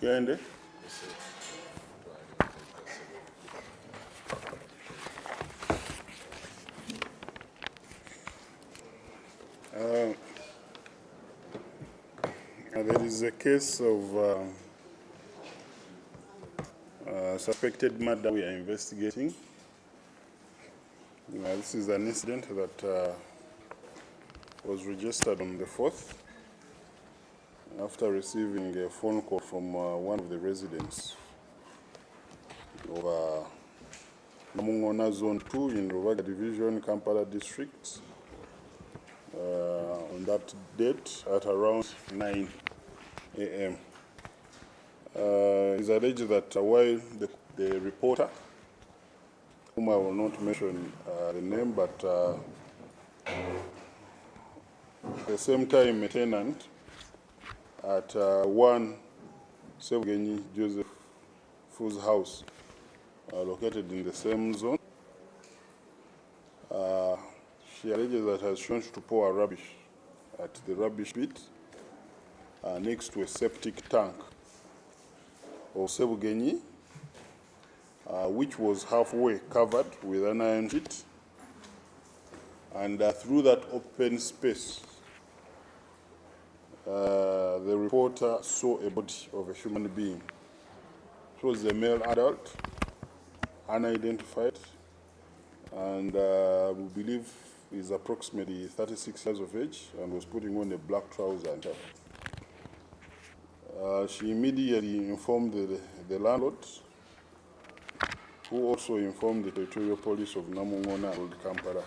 Gende. There is a case of suspected murder we are investigating. This is an incident that was registered on the 4th after receiving a phone call from one of the residents of Namungona Zone 2 in Ruvaga Division, Kampala District. On that date at around 9 a.m. It's alleged that while the reporter, whom I will not mention the name, but at the same time a tenant at 1 Sebugenyi Joseph Fu's house, located in the same zone, she alleges that has shown to pour rubbish at the rubbish pit next to a septic tank of Sebugenyi, which was halfway covered with an iron sheet, and through that open space, the reporter saw a body of a human being. It was a male adult, unidentified, and we believe is approximately 36 years of age and was putting on a black trouser and shirt. She immediately informed the landlord, who also informed the Territorial Police of Namungona and Kampala.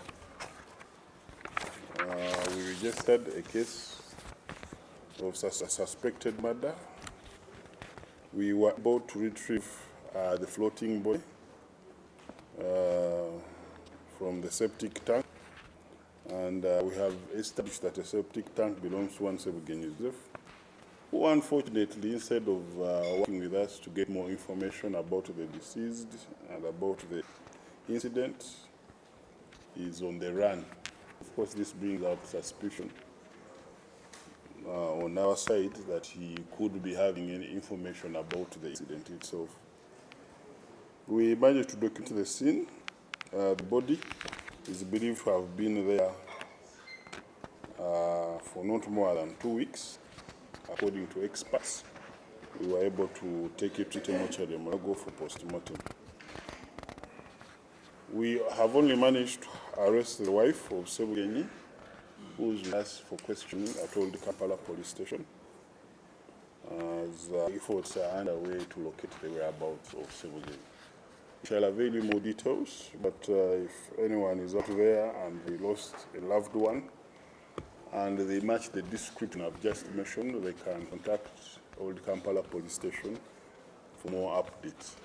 We registered a case of suspected murder. We were able to retrieve the floating body from the septic tank, and we have established that the septic tank belongs to one Sebugenyi Joseph, who unfortunately, instead of working with us to get more information about the deceased and about the incident, is on the run. Of course, this brings out suspicion on our side that he could be having any information about the incident itself. We managed to document the scene. The body is believed to have been there for not more than 2 weeks. According to experts, we were able to take it to the mortuary and go for post-mortem. We have only managed to arrest the wife of Sebugenyi, who is with us for questioning at Old Kampala Police Station, as efforts are underway to locate the whereabouts of Sebugenyi. We shall avail you more details, but if anyone is out there and they lost a loved one, and they match the description I've just mentioned, they can contact Old Kampala Police Station for more updates.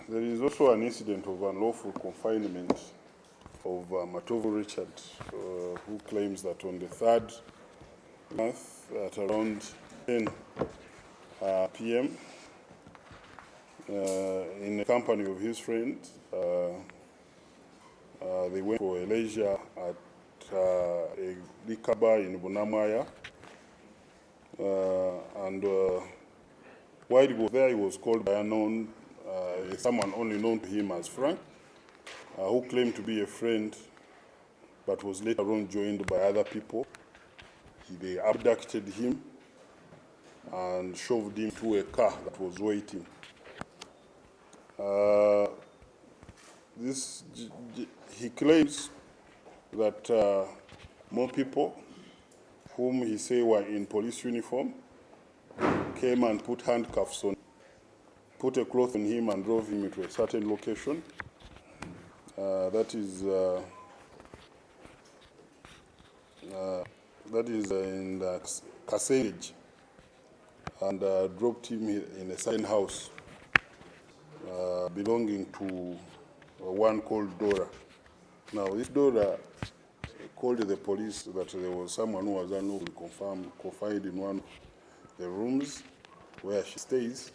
There is also an incident of unlawful confinement of Matovu Richard, who claims that on the 3rd month at around 10 p.m. In the company of his friend, they went for a leisure at a liquor bar in Bunamaya, and while he was there, he was called by someone only known to him as Frank, who claimed to be a friend, but was later on joined by other people. They abducted him and shoved him to a car that was waiting. He claims that more people, whom he say were in police uniform, came and put handcuffs on, put a cloth on him and drove him into a certain location. That is in Kasenge, and dropped him in a certain house belonging to one called Dora. Now, this Dora called the police that there was someone who was unlawfully confined in one of the rooms where she stays,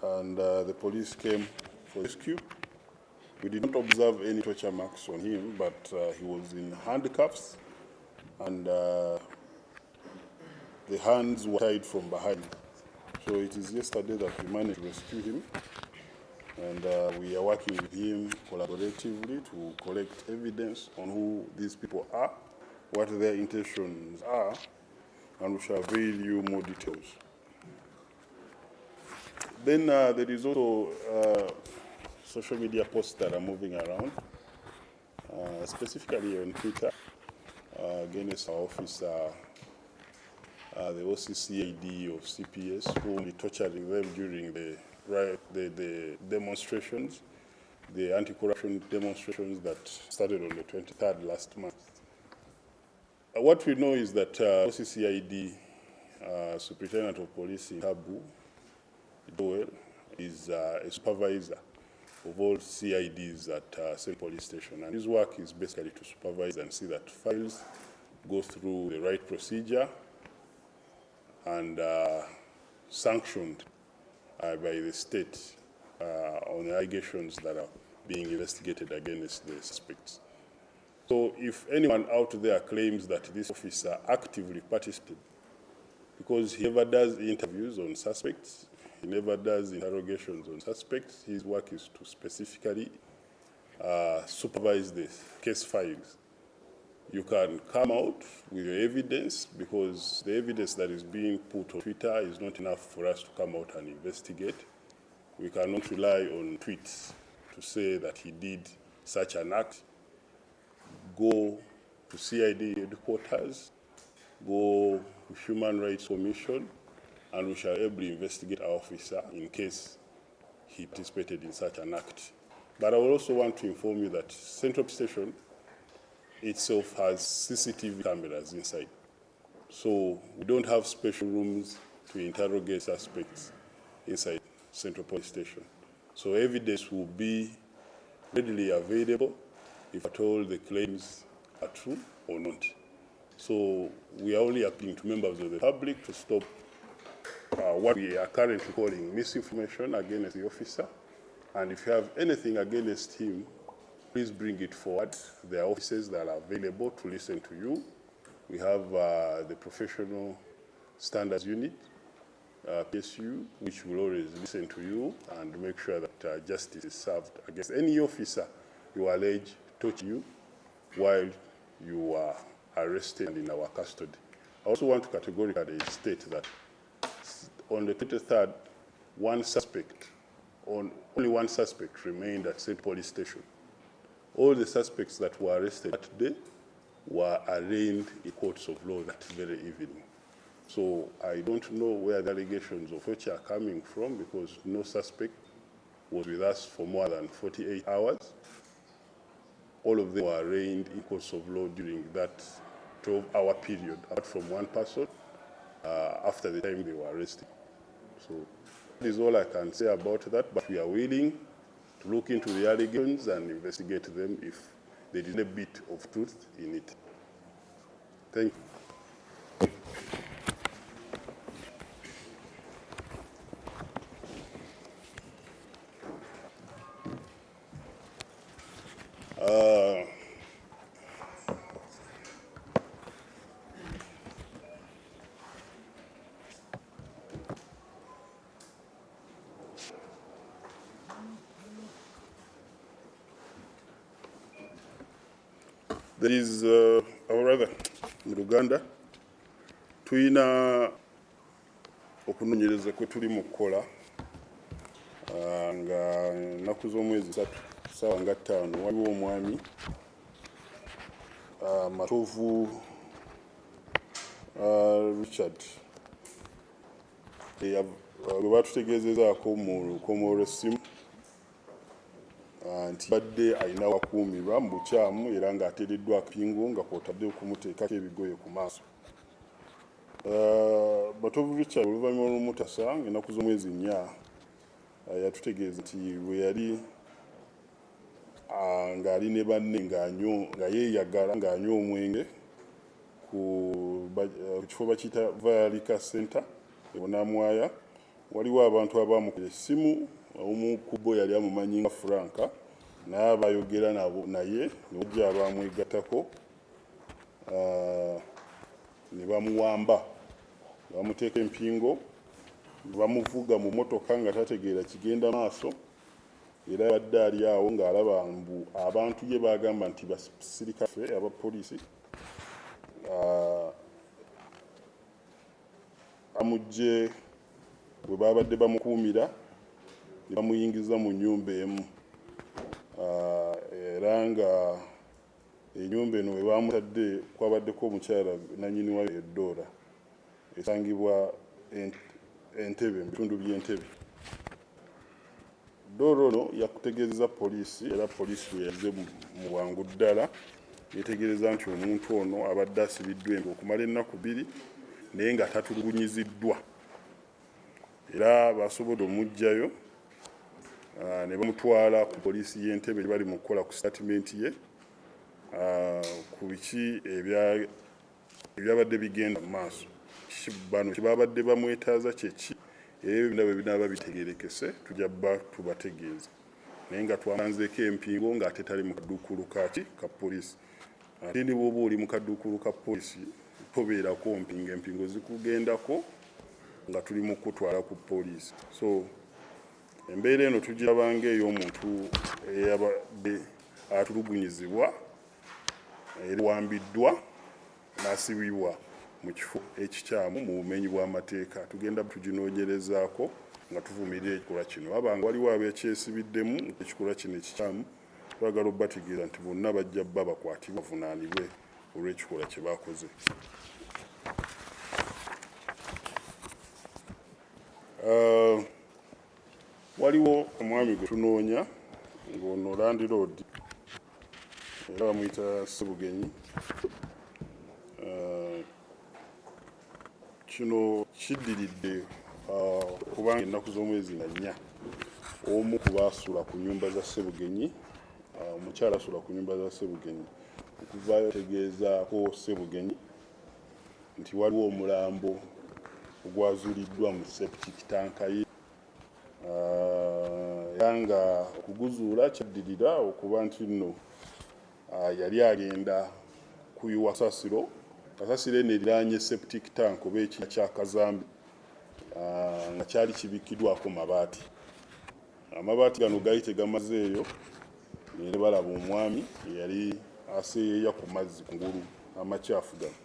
and the police came for rescue. We did not observe any torture marks on him, but he was in handcuffs, and the hands were tied from behind. So it is yesterday that we managed to rescue him, and we are working with him collaboratively to collect evidence on who these people are, what their intentions are, and we shall reveal you more details. Then there is also social media posts that are moving around, specifically on Twitter, against our officer, the OCCAD of CPS, who will be torturing them during the demonstrations, the anti-corruption demonstrations that started on the 23rd last month. What we know is that OCCID Superintendent of Police in Kabu, Joel, is a supervisor of all CIDs at St. Police Station. And his work is basically to supervise and see that files go through the right procedure and sanctioned by the state on the allegations that are being investigated against the suspects. So if anyone out there claims that this officer actively participated, because he never does interviews on suspects, he never does interrogations on suspects, his work is to specifically supervise the case files. You can come out with your evidence, because the evidence that is being put on Twitter is not enough for us to come out and investigate. We cannot rely on tweets to say that he did such an act. Go to CID headquarters, go to Human Rights Commission, and we shall able to investigate our officer in case he participated in such an act. But I will also want to inform you that Central Station itself has CCTV cameras inside. So we don't have special rooms to interrogate suspects inside Central Police Station. So evidence will be readily available if at all the claims are true or not. So we are only appealing to members of the public to stop what we are currently calling misinformation against the officer. And if you have anything against him, please bring it forward. There are officers that are available to listen to you. We have the Professional Standards Unit, PSU, which will always listen to you and make sure that justice is served against any officer you allege touch you while you are arrested and in our custody. I also want to categorically state that on the 23rd, only one suspect remained at St. Police Station. All the suspects that were arrested that day were arraigned in courts of law that very evening. So I don't know where the allegations of which are coming from, because no suspect was with us for more than 48 hours. All of them were arraigned in courts of law during that 12-hour period, apart from one person after the time they were arrested. So that is all I can say about that, but we are willing to look into the allegations and investigate them if there is a bit of truth in it. Thank you. There is, or rather, in Uganda, tulina okunoonyereza kwe tuli mu kukola nga ennaku z'omwezi 3 ssaawa nga 5 waliwo omwami Matovu Richard gwe batutegeezezaako mu lukomo lw'essimu nti badde alina wakuumirwa mu bukyamu era ng'ateereddwa akapingo nga kw'otadde okumuteekako ebigoye ku maaso. Matovu Richard oluvannyuma lw'omutasa ng'ennaku z'omwezi 4 yatutegeeza nti bwe yali ng'ali ne banne nga yeeyagala ng'anywa omwenge ku kifo bakiyita Valika Center e Bunaamwaya, waliwo abantu abaamukuba essimu. Omu ku bo yali amumanyi nga Franka, naye abayogera naye ne bajja abamwegattako ne bamuwamba bamuteeka empingo bamuvuga mu motoka nga tategeera kigenda maaso era yabadde ali awo ng'alaba mbu abantu ye bagamba nti basirikale abapoliisi amugye bwe babadde bamukuumira ne bamuyingiza mu nnyumba emu era nga ennyumba eno we bamutadde kwabaddeko omukyala nannyini wayo eddoola esangibwa Entebbe mu bitundu by'Entebbe. Ddoolo ono yakutegeeza poliisi era poliisi we yazze mu bwangu ddala yetegereza nti omuntu ono abadde asibiddwa embi okumala ennaku 2 naye nga tatulugunyiziddwa era basobodde omugjayo ne bamutwala ku poliisi y'Entebbe bali mu kukola ku sitatimenti ye ku biki ebyabadde bigenda mu maaso bano kyebabadde bamwetaaza kyeki era ebyo bwe binaaba bitegeerekese tujja bba tubategeeza naye nga twamanzeeko empingo ng'ate tali mu kaduukulu ka poliisi ate ne bw'oba oli mu kaduukulu ka poliisi tobeerako empingo zikugendako nga tuli mu kutwala ku poliisi so embeera eno tugiraba ng'ey'omuntu eyabadde atulugunyizibwa era wambiddwa n'asibibwa mu kifo ekikyamu mu bumenyi bw'amateeka tugenda tuginoonyerezaako nga tuvumirira ekikolwa kino abanga waliwo abekyesibiddemu ekikolwa kino ekikyamu twagala obbategeeza nti bonna bajja bba bakwatibwa bavunaanibwe olw'ekikolwa kye baakoze. Waliwo omwami gwe tunoonya ng'ono Land Road era bamuyita Ssebugenyi. Kino kiddiridde kubanga ennaku z'omwezi nga 4 omu ku baasula ku nnyumba za Ssebugenyi omukyala asula ku nnyumba za Ssebugenyi okuvaayo tegeezaako Ssebugenyi nti waliwo omulambo ogwazuuliddwa mu septic tanka ye era nga okuguzuula kyaddirira okuba nti nno yali agenda kuyiwa kasasiro eno eriraanye septic tank oba ekina kyakazambi nga kyali kibikiddwako mabaati. Amabaati gano gaali tegamazeeyo ne balaba omwami eyali aseeyeeya ku mazzi kungulu amakyafu gano.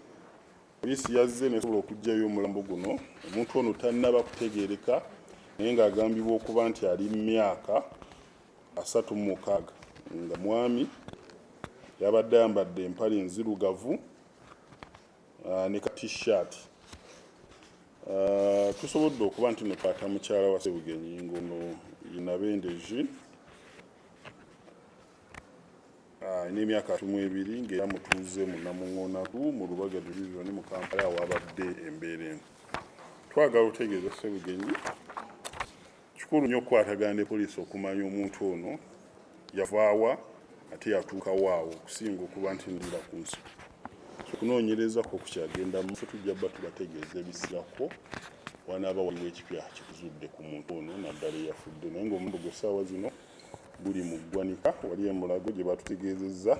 Poliisi yazze nesobola okuggyayo omulambo guno omuntu ono tannaba kutegeereka naye ng'agambibwa okuba nti ali mu myaka 36 nga mwami yabadde ayambadde empale enzirugavu ne ka t-shirt. Tusobodde okuba nti nekwata mukyala wa Ssebugenyi ng'ono Nabendeji n'emyaka 32 ng'era mutuuze mu Namuŋŋoonaku mu Lubaga division mu Kampala awabadde embeera eno. Twagala otegeeza Ssebugenyi kikulu nnyo okukwatagana ne poliisi okumanya omuntu ono yavaawa ate yatuukawo awo okusinga okuba nti ndira ku nsi. Okunoonyerezako kukyagenda mu maaso tujja bba tubategeeza ebisirako wanaaba waliwo ekipya kikuzudde ku muntu ono naddala eyafudde naye ng'omuntu gwe ssaawa zino guli mu ggwanika wali emulago gye batutegeezezza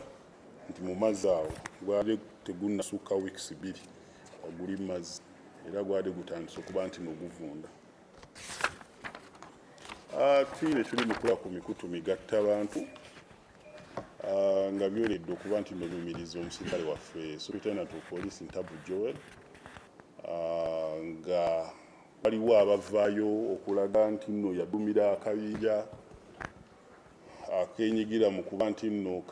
nti mu mazzi awo gwali tegunnasukka wiikisi 2 waguli mazzi era gwali gutandise okuba nti n'oguvunda. Tuyire tuli mukula ku mikutu migatta bantu nga byoledde okuba nti nolumiriza omusirikale waffe Superintendent of Police Ntabu Joel nga waliwo abavaayo okulaga nti nno yadumira akabinja akenyigira mu kuba nti nno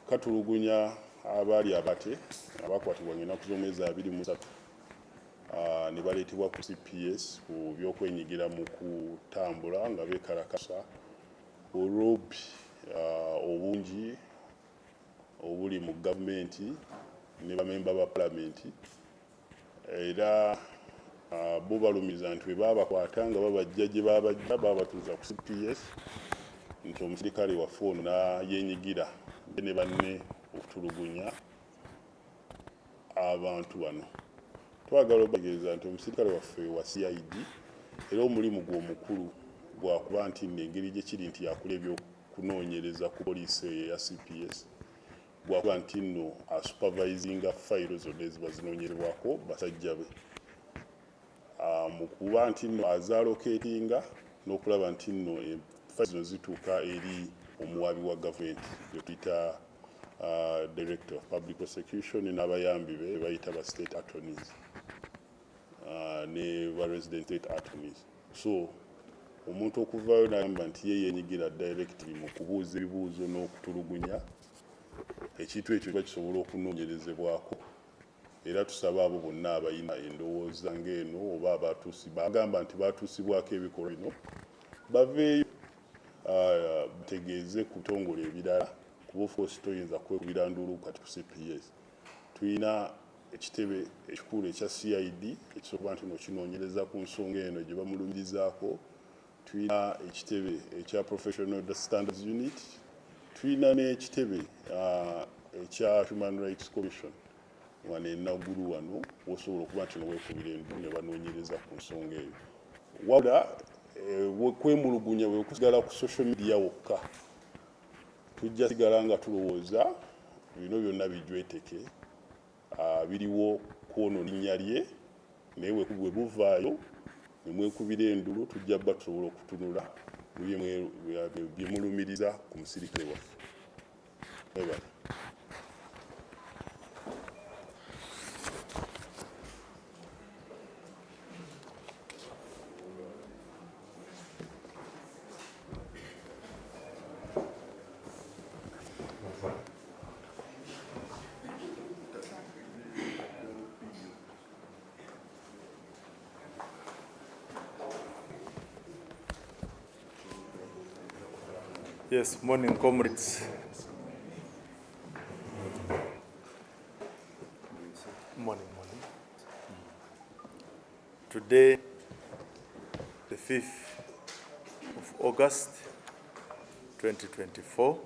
katulugunya abaali abate abakwatibwa ennaku z'omwezi 23 ne baleetebwa ku CPS ku byokwenyigira mu kutambula nga beekalakasa olw'obbi obungi obuli mu gavumenti ne bamemba ba palamenti era bo balumiza nti bwe baabakwata nga babajja gye baabajja baabatuuza ku CPS nti omusirikale waffe ono nayenyigira ne banne okutulugunya abantu bano. Twagala obategeeza nti omusirikale waffe wa CID era omulimu gwe omukulu gwakuba nti n'engeri gye kiri nti yakula ebyokunoonyereza ku poliisi eya CPS gwakuba nti nno asupervisinga fayiro zonna eziba zinoonyerwako basajja be. mu kuba nti nno azaaloketinga n'okulaba nti nno enfa zino zituuka eri omuwaabi wa gavumenti gwe tuyita Director of Public Prosecution n'abayambi be bayita ba state attorneys ne ba resident state attorneys. So omuntu okuvaayo n'agamba nti ye yeenyigira directly mu kubuuza ebibuuzo n'okutulugunya ekintu ekyo kiba kisobola okunoonyerezebwako, era tusaba abo bonna abayina endowooza ng'eno oba bagamba nti batuusibwako ebikolwa bino baveeyo bategeeze ku bitongole ebirala, kuba ofoosi toyinza kwekubira nduulu kati ku CPS. Tulina ekitebe ekikulu ekya CID ekisobola nti nokinoonyereza ku nsonga eno gye bamulumirizaako. Tulina ekitebe ekya Professional Standards Unit, tulina n'ekitebe ekya Human Rights Commission wano e Naguru wano wosobola okuba nti noweekubira enduulu ne banoonyereza ku nsonga eyo. Wabula kwemulugunya bwe kusigala ku social media wokka, tujja sigala nga tulowooza bino byonna bijweteke biriwo kwono linnya lye, naye bwe buvaayo ne mwekubira enduulu tujja bba tusobola okutunula byemulumiriza ku musirikale waffe. Mwebale. Yes, morning, comrades. Morning. Today, the 5th of August, 2024,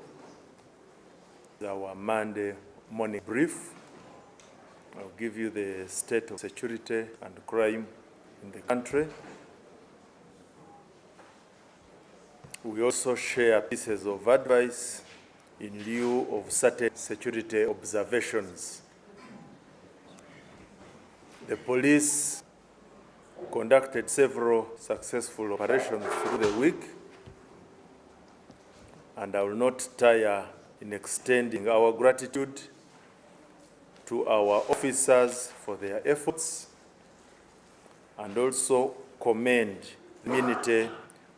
is our Monday morning brief. I'll give you the state of security and crime in the country. We also share pieces of advice in lieu of certain security observations. The police conducted several successful operations through the week, and I will not tire in extending our gratitude to our officers for their efforts, and also commend the community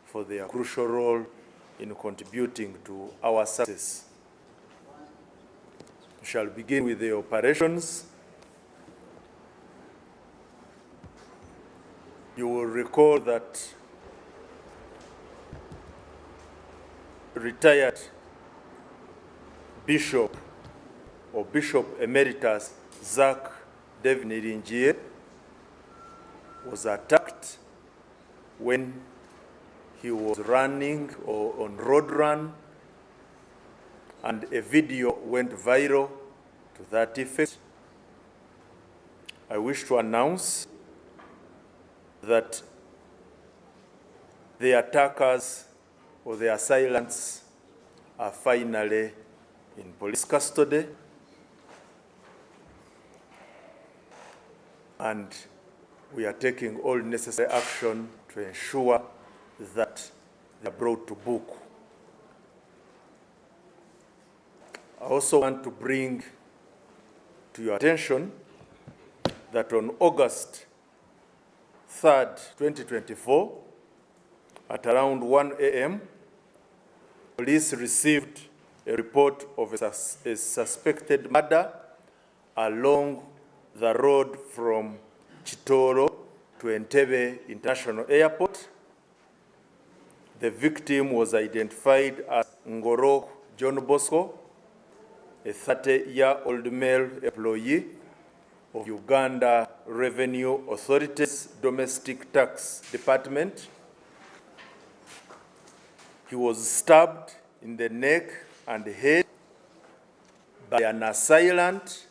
for their crucial role in contributing to our success. We shall begin with the operations. You will recall that retired Bishop Emeritus Zach David Niringiye was attacked when he was running or on road run, and a video went viral to that effect. I wish to announce that the attackers or the assailants are finally in police custody, and we are taking all necessary action to ensure that they are brought to book. I also want to bring to your attention that on August 3rd, 2024, at around 1 a.m., police received a report of a suspected murder along the road from Chitoro to Entebbe International Airport. The victim was identified as Ngoro John Bosco, a 30-year-old male employee of Uganda Revenue Authority's Domestic Tax Department. He was stabbed in the neck and head by an assailant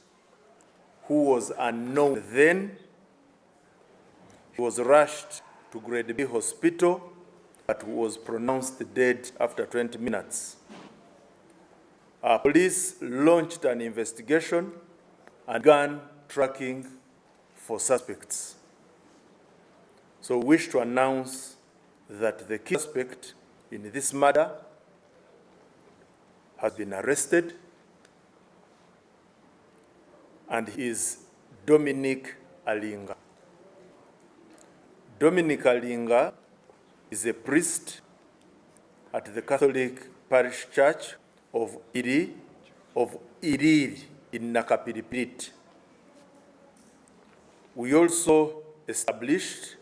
who was unknown then. He was rushed to Grade B Hospital, but was pronounced dead after 20 minutes. Our police launched an investigation and began tracking for suspects. So we wish to announce that the key suspect in this murder has been arrested, and he is Dominic Alinga. Dominic Alinga is a priest at the Catholic Parish Church of Iriri in Nakapiripit. We also established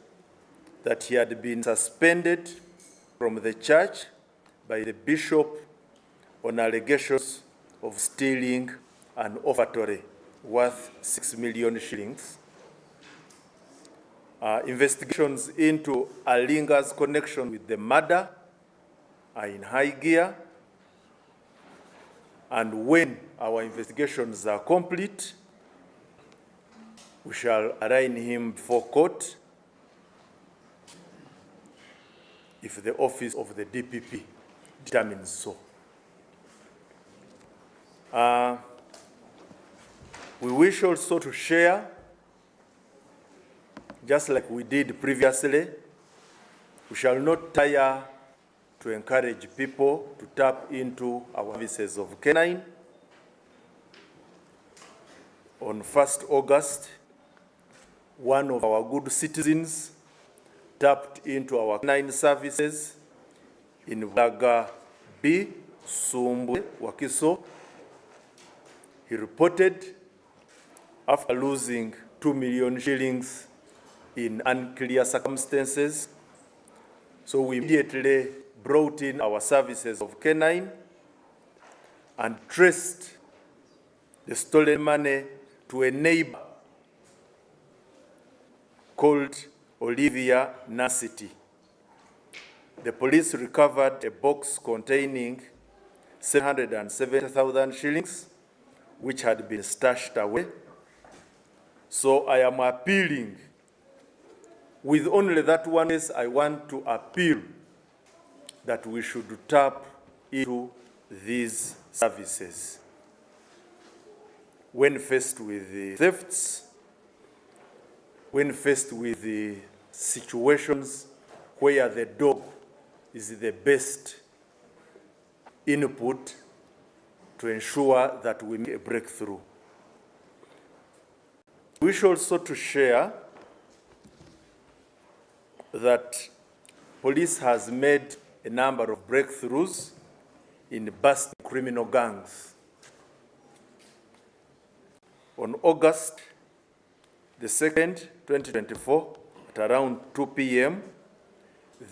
that he had been suspended from the church by the bishop on allegations of stealing an offertory worth 6 million shillings. Investigations into Alinga's connection with the murder are in high gear, and when our investigations are complete, we shall arraign him before court if the office of the DPP determines so. We wish also to share, just like we did previously, we shall not tire to encourage people to tap into our services of canine. On 1st August, one of our good citizens tapped into our canine services in Bulaga B, Sumbwe, Wakiso. He reported after losing 2 million shillings in unclear circumstances. So we immediately brought in our services of canine and traced the stolen money to a neighbor called Olivia Nasity. The police recovered a box containing 770,000 shillings, which had been stashed away. So I am appealing, with only that one case, I want to appeal that we should tap into these services. When faced with the thefts, when faced with the situations where the dog is the best input to ensure that we make a breakthrough. We wish also to share that police has made a number of breakthroughs in busting criminal gangs. On August the 2nd, 2024, at around 2 p.m.,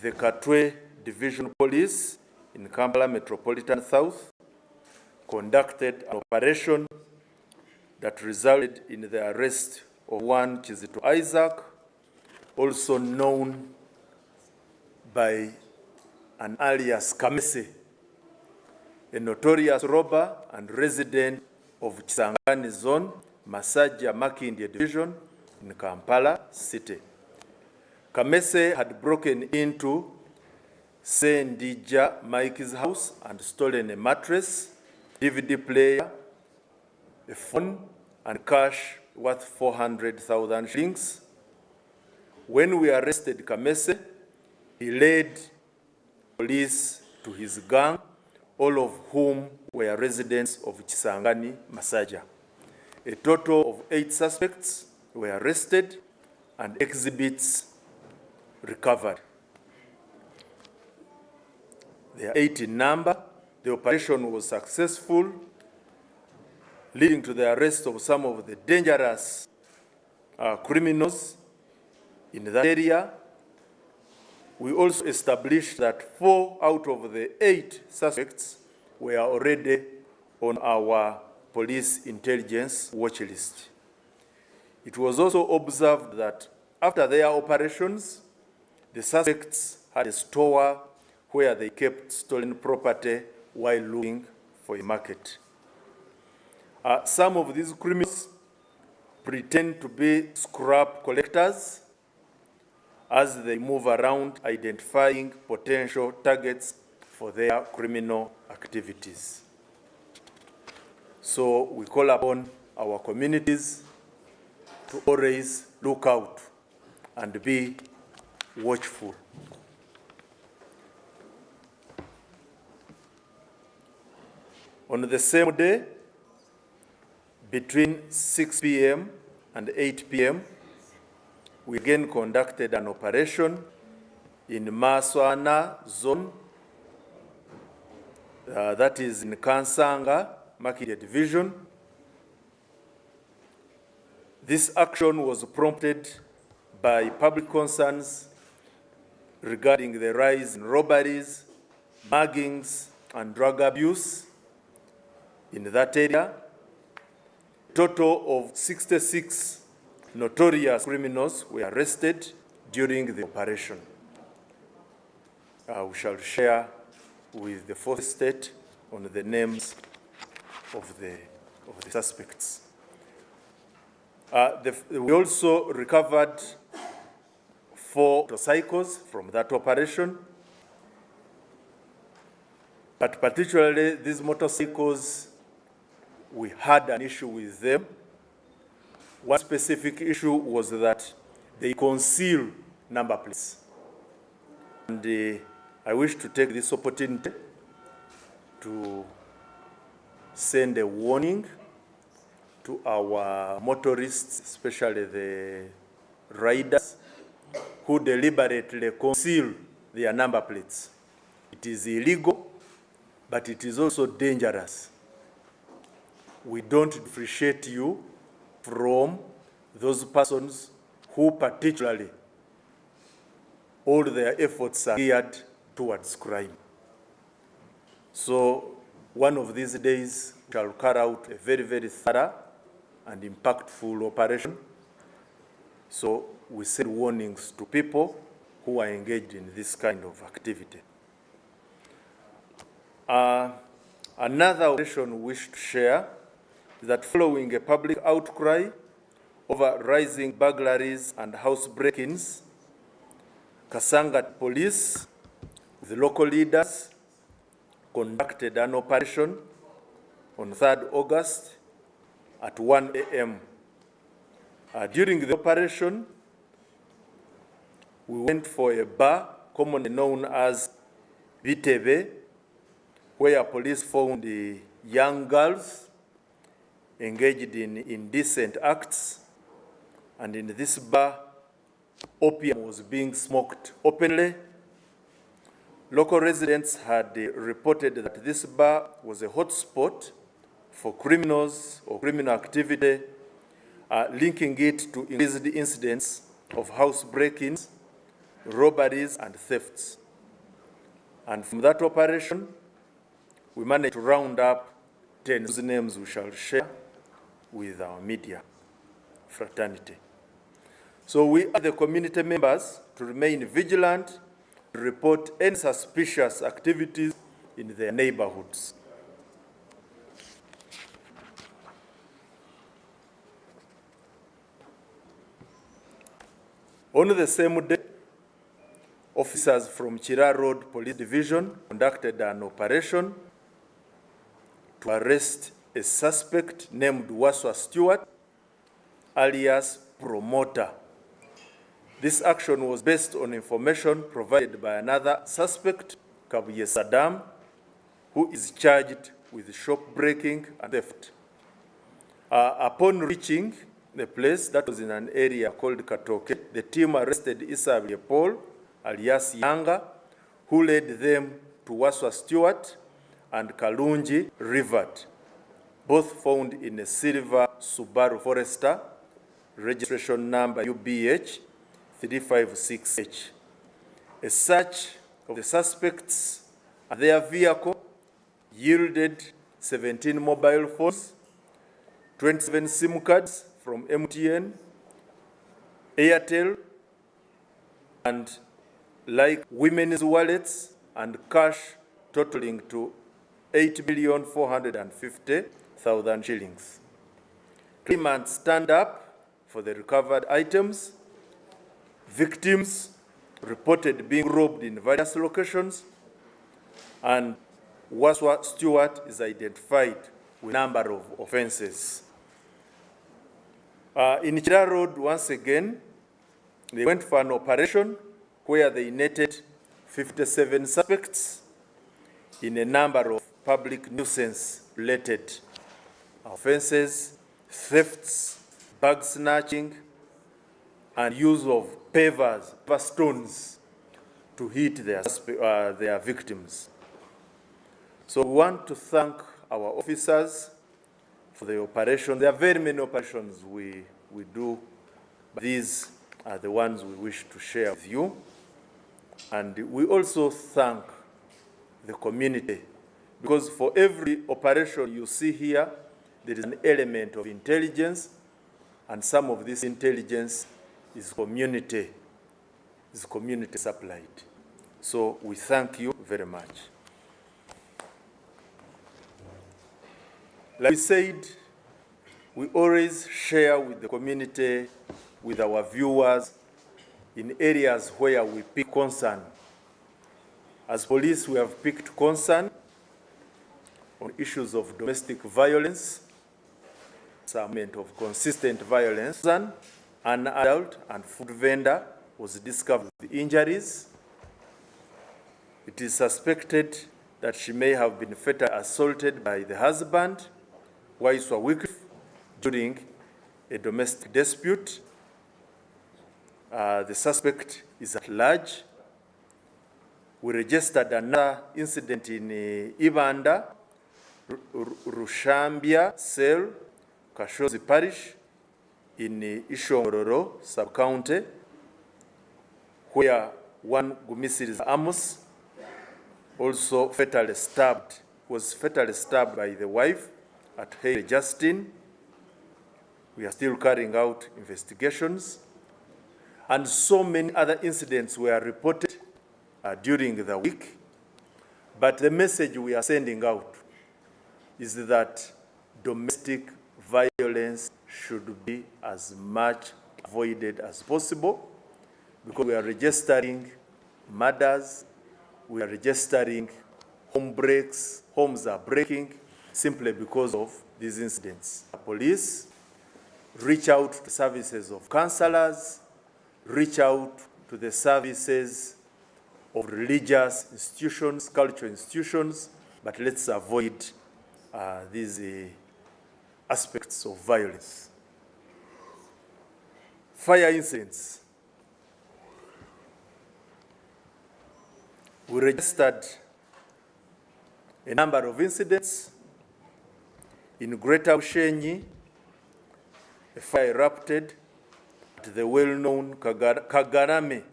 the Katwe Division Police in Kampala Metropolitan South conducted an operation that resulted in the arrest of one Kizito Isaac, also known by an alias Kamese, a notorious robber and resident of Kisangani Zone, Masajja Makindye Division in Kampala City. Kamese had broken into Sendija Mike's house and stolen a mattress, DVD player, a phone, and cash worth 400,000 shillings. When we arrested Kamese, he led police to his gang, all of whom were residents of Kisangani, Masajja. A total of 8 suspects were arrested and exhibits recovered. They are 8 in number. The operation was successful, leading to the arrest of some of the dangerous criminals in that area. We also established that 4 out of the 8 suspects were already on our police intelligence watch list. It was also observed that after their operations, the suspects had a store where they kept stolen property while looking for a market. Some of these criminals pretend to be scrap collectors as they move around identifying potential targets for their criminal activities. So we call upon our communities to always look out and be watchful. On the same day, between 6 p.m. and 8 p.m., we again conducted an operation in Maswana zone, that is in Kansanga, Makindye division. This action was prompted by public concerns regarding the rise in robberies, muggings, and drug abuse in that area. Total of 66 notorious criminals were arrested during the operation. We shall share with the fourth state on the names of the suspects. We also recovered 4 motorcycles from that operation, but particularly these motorcycles, we had an issue with them. One specific issue was that they conceal number plates. And I wish to take this opportunity to send a warning to our motorists, especially the riders, who deliberately conceal their number plates. It is illegal, but it is also dangerous. We don't differentiate you from those persons who particularly all their efforts are geared towards crime. So one of these days we shall carry out a very, very thorough and impactful operation. So we send warnings to people who are engaged in this kind of activity. Another operation we wish to share is that following a public outcry over rising burglaries and house break-ins, Kasanga Police, the local leaders, conducted an operation on 3rd August at 1 a.m. During the operation, we went for a bar commonly known as Bitebe, where police found the young girls engaged in indecent acts, and in this bar, opium was being smoked openly. Local residents had reported that this bar was a hotspot for criminals or criminal activity, linking it to increased incidents of house break-ins, robberies, and thefts. And from that operation, we managed to round up 10 whose names we shall share with our media fraternity. So we urge the community members to remain vigilant, to report any suspicious activities in their neighborhoods. On the same day, officers from Chira Road Police Division conducted an operation to arrest a suspect named Waswa Stewart, alias Promoter. This action was based on information provided by another suspect, Kabuye Saddam, who is charged with shop breaking and theft. Upon reaching the place, that was in an area called Katoke, the team arrested Issa Paul, alias Yanga, who led them to Waswa Stewart and Kalunji Rivat, both found in a silver Subaru Forester, registration number UBH 356H. A search of the suspects and their vehicle yielded 17 mobile phones, 27 SIM cards from MTN, Airtel, and like women's wallets and cash totaling to 8,450,000 shillings. Claimants stand up for the recovered items. Victims reported being robbed in various locations, and Waswa Stewart is identified with a number of offenses. In Chira Road, once again, they went for an operation where they netted 57 suspects in a number of public nuisance-related offences, thefts, bag snatching, and use of pavers, stones, to hit their victims. So we want to thank our officers for the operation. There are very many operations we do, but these are the ones we wish to share with you. And we also thank the community, because for every operation you see here, there is an element of intelligence, and some of this intelligence is community supplied. So we thank you very much. Like we said, we always share with the community, with our viewers, in areas where we pick concern. As police, we have picked concern on issues of domestic violence, some element of consistent violence. An adult and food vendor was discovered with injuries. It is suspected that she may have been fatally assaulted by the husband, Waiswa Wycliffe, during a domestic dispute. The suspect is at large. We registered another incident in Ibanda, Rushambia, Cell, Kashozi Parish, in Ishongororo sub-county, where one Gumisiri Amos also was fatally stabbed by the wife at Haley Justin. We are still carrying out investigations. And so many other incidents were reported during the week. But the message we are sending out is that domestic violence should be as much avoided as possible, because we are registering murders, we are registering home breaks, homes are breaking simply because of these incidents. The police reach out to services of counselors, reach out to the services of religious institutions, cultural institutions, but let's avoid these aspects of violence. Fire incidents. We registered a number of incidents. In Greater Ushenyi, a fire erupted at the well-known Kabagarame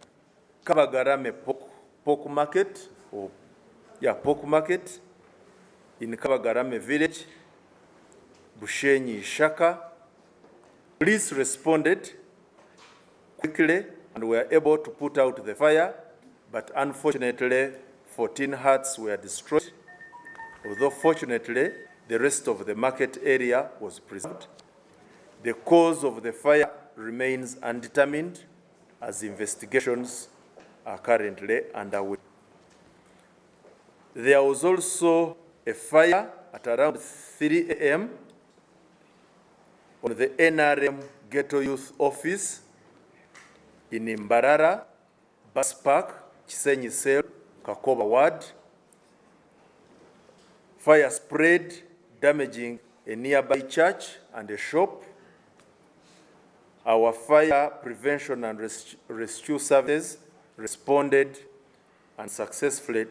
pork market, pork market in Kabagarame village, Bushenyi, Shaka. Police responded quickly and were able to put out the fire, but unfortunately 14 huts were destroyed, although fortunately the rest of the market area was preserved. The cause of the fire remains undetermined, as investigations are currently underway. There was also a fire at around 3 a.m. on the NRM Ghetto Youth Office in Mbarara, Bus Park, Chisenyi Cell, Kakoba Ward. Fire spread, damaging a nearby church and a shop. Our fire prevention and rescue services responded and successfully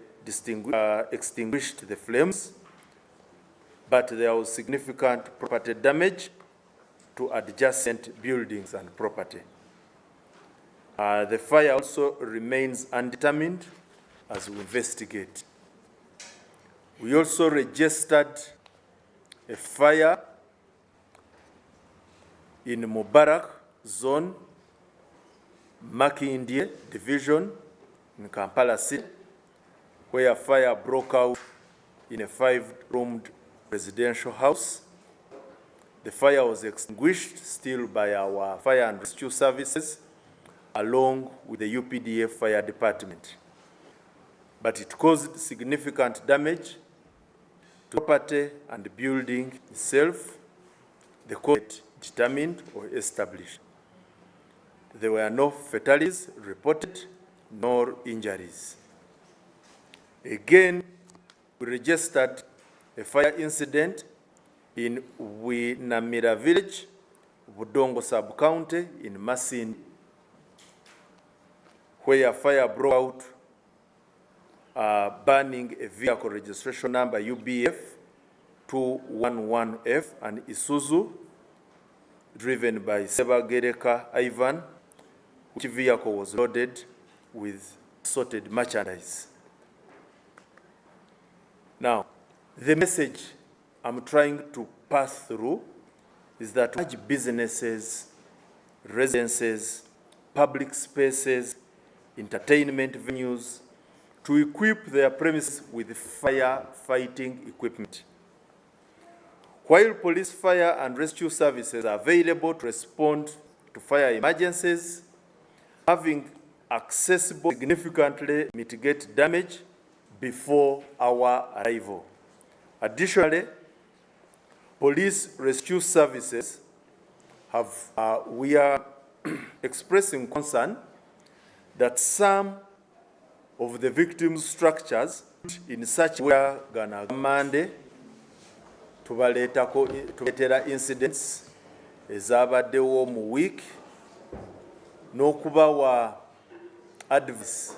extinguished the flames, but there was significant property damage to adjacent buildings and property. The fire also remains undetermined as we investigate. We also registered a fire in Mubarak Zone, Makindye Division in Kampala City, where a fire broke out in a 5-roomed residential house. The fire was extinguished still by our fire and rescue services, along with the UPDF Fire Department. But it caused significant damage to property and the building itself. The cause determined or established. There were no fatalities reported, nor injuries. Again, we registered a fire incident in Winamira village, Budongo sub-county in Masindi, where a fire broke out, burning a vehicle registration number UBF 211F and Isuzu, driven by Sebagereka Ivan, which vehicle was loaded with assorted merchandise. Now, the message I'm trying to pass through is that large businesses, residences, public spaces, entertainment venues, to equip their premises with fire-fighting equipment. While police, fire, and rescue services are available to respond to fire emergencies, having accessible significantly mitigate damage before our arrival. Additionally, police rescue services we are expressing concern that some of the victims' structures in such way gonna mande tubaletera incidents ezabaddewo mu week n'okubawa advice